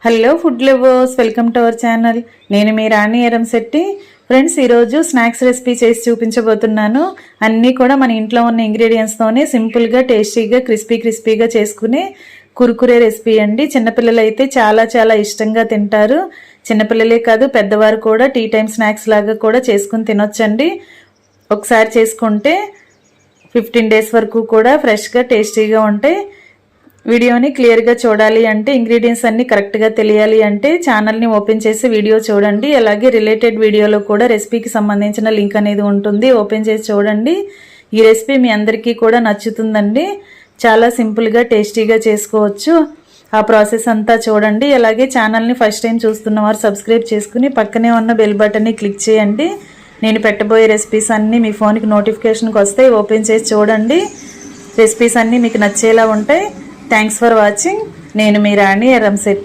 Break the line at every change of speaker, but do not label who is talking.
Hello food lovers, welcome to our channel. నేను మీ రాణి Eramsetti. Friends, ఈరోజు snacks recipe చేసి చూపించబోతున్నాను. అన్నీ కూడా మన ఇంట్లో ఉన్న ఇంగ్రీడియంట్స్తోనే సింపుల్గా, టేస్టీగా, క్రిస్పీగా చేసుకునే కురుకురే రెసిపీ అండి. చిన్నపిల్లలు అయితే చాలా చాలా ఇష్టంగా తింటారు. చిన్నపిల్లలే కాదు, పెద్దవారు కూడా టీ టైం స్నాక్స్ లాగా కూడా చేసుకుని తినొచ్చండి. ఒకసారి చేసుకుంటే 15 days వరకు కూడా ఫ్రెష్గా టేస్టీగా ఉంటాయి. వీడియోని క్లియర్గా చూడాలి అంటే, ఇంగ్రీడియంట్స్ అన్నీ కరెక్ట్గా తెలియాలి అంటే ఛానల్ని ఓపెన్ చేసి వీడియో చూడండి. అలాగే రిలేటెడ్ వీడియోలో కూడా రెసిపీకి సంబంధించిన లింక్ అనేది ఉంటుంది, ఓపెన్ చేసి చూడండి. ఈ రెసిపీ మీ అందరికీ కూడా నచ్చుతుందండి. చాలా సింపుల్గా టేస్టీగా చేసుకోవచ్చు. ఆ ప్రాసెస్ అంతా చూడండి. అలాగే ఛానల్ని ఫస్ట్ టైం చూస్తున్న వారు సబ్స్క్రైబ్ చేసుకుని పక్కనే ఉన్న బెల్ బటన్ని క్లిక్ చేయండి. నేను పెట్టబోయే రెసిపీస్ అన్నీ మీ ఫోన్కి నోటిఫికేషన్కి వస్తాయి. ఓపెన్ చేసి చూడండి. రెసిపీస్ అన్నీ మీకు నచ్చేలా ఉంటాయి. Thanks for watching. నేను మీ రాణి ఎరంశెట్టి.